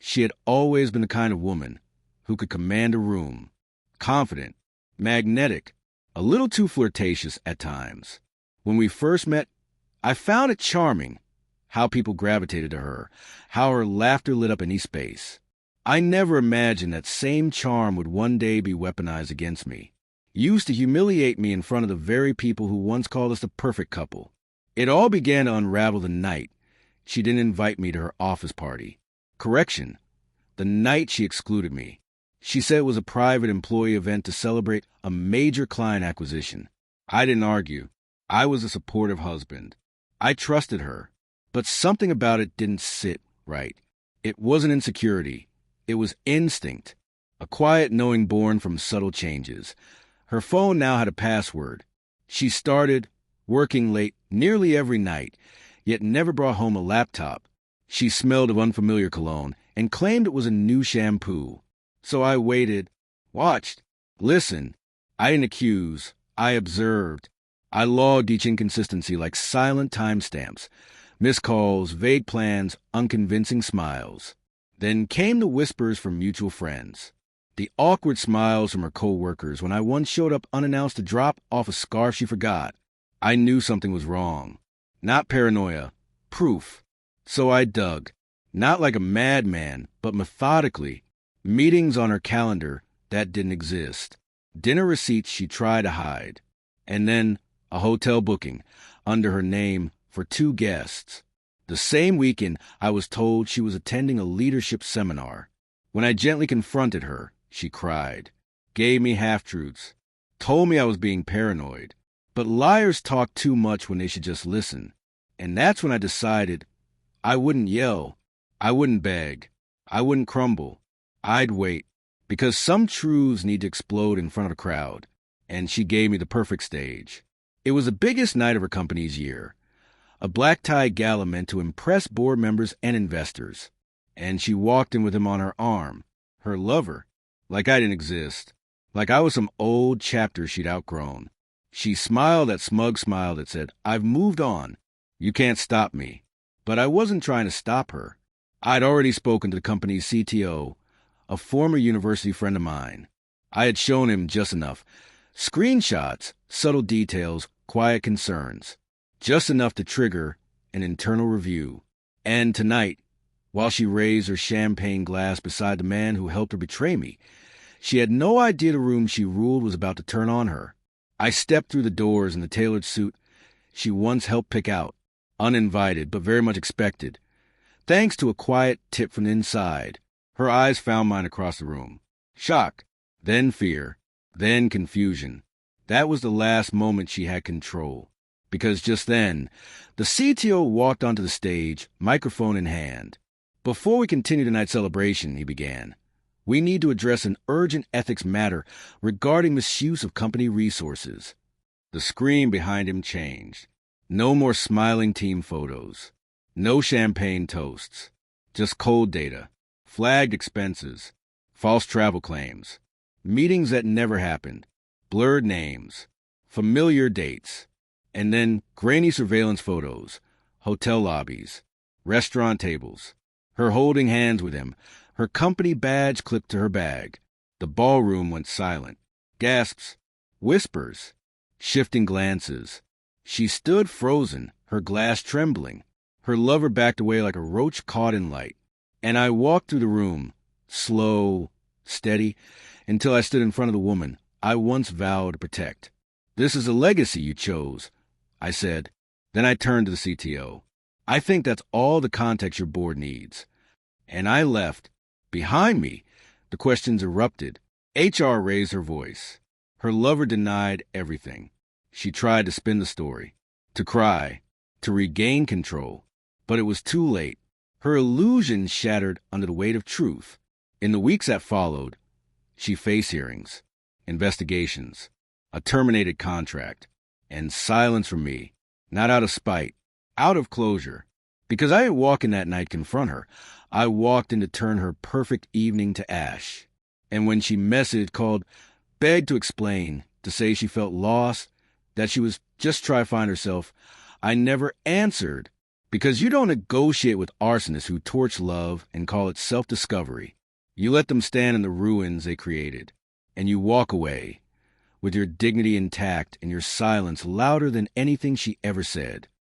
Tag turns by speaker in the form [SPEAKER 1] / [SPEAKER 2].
[SPEAKER 1] She had always been the kind of woman who could command a room, confident, magnetic, a little too flirtatious at times. When we first met, I found it charming how people gravitated to her, how her laughter lit up any space. I never imagined that same charm would one day be weaponized against me, used to humiliate me in front of the very people who once called us the perfect couple. It all began to unravel the night she didn't invite me to her office party. Correction, the night she excluded me. She said it was a private employee event to celebrate a major client acquisition. I didn't argue. I was a supportive husband. I trusted her, but something about it didn't sit right. It wasn't insecurity. It was instinct, a quiet knowing born from subtle changes. Her phone now had a password. She started working late nearly every night, yet never brought home a laptop. She smelled of unfamiliar cologne and claimed it was a new shampoo. So I waited, watched, listened. I didn't accuse. I observed. I logged each inconsistency like silent timestamps, missed calls, vague plans, unconvincing smiles. Then came the whispers from mutual friends, the awkward smiles from her co-workers when I once showed up unannounced to drop off a scarf she forgot. I knew something was wrong. Not paranoia, proof. So I dug, not like a madman, but methodically. Meetings on her calendar that didn't exist. Dinner receipts she tried to hide. And then a hotel booking under her name for 2 guests. The same weekend, I was told she was attending a leadership seminar. When I gently confronted her, she cried, gave me half-truths, told me I was being paranoid. But liars talk too much when they should just listen. And that's when I decided I wouldn't yell, I wouldn't beg, I wouldn't crumble. I'd wait, because some truths need to explode in front of a crowd. And she gave me the perfect stage. It was the biggest night of her company's year. A black-tie gala meant to impress board members and investors. And she walked in with him on her arm, her lover, like I didn't exist, like I was some old chapter she'd outgrown. She smiled that smug smile that said, I've moved on. You can't stop me. But I wasn't trying to stop her. I'd already spoken to the company's CTO, a former university friend of mine. I had shown him just enough. Screenshots, subtle details, quiet concerns. Just enough to trigger an internal review. And tonight, while she raised her champagne glass beside the man who helped her betray me, she had no idea the room she ruled was about to turn on her. I stepped through the doors in the tailored suit she once helped pick out, uninvited but very much expected. Thanks to a quiet tip from the inside, her eyes found mine across the room. Shock, then fear, then confusion. That was the last moment she had control. Because just then, the CTO walked onto the stage, microphone in hand. Before we continue tonight's celebration, he began, we need to address an urgent ethics matter regarding misuse of company resources. The screen behind him changed. No more smiling team photos. No champagne toasts. Just cold data. Flagged expenses. False travel claims. Meetings that never happened. Blurred names. Familiar dates. And then grainy surveillance photos, hotel lobbies, restaurant tables, her holding hands with him, her company badge clipped to her bag. The ballroom went silent. Gasps, whispers, shifting glances. She stood frozen, her glass trembling. Her lover backed away like a roach caught in light. And I walked through the room, slow, steady, until I stood in front of the woman I once vowed to protect. This is a legacy you chose, I said. Then I turned to the CTO. I think that's all the context your board needs. And I left. Behind me, the questions erupted. HR raised her voice. Her lover denied everything. She tried to spin the story, to cry, to regain control. But it was too late. Her illusion shattered under the weight of truth. In the weeks that followed, she faced hearings, investigations, a terminated contract, and silence from me, not out of spite, out of closure. Because I didn't walk in that night to confront her. I walked in to turn her perfect evening to ash. And when she messaged, called, begged to explain, to say she felt lost, that she was just trying to find herself, I never answered, Because you don't negotiate with arsonists who torch love and call it self-discovery. You let them stand in the ruins they created, and you walk away with your dignity intact and your silence louder than anything she ever said.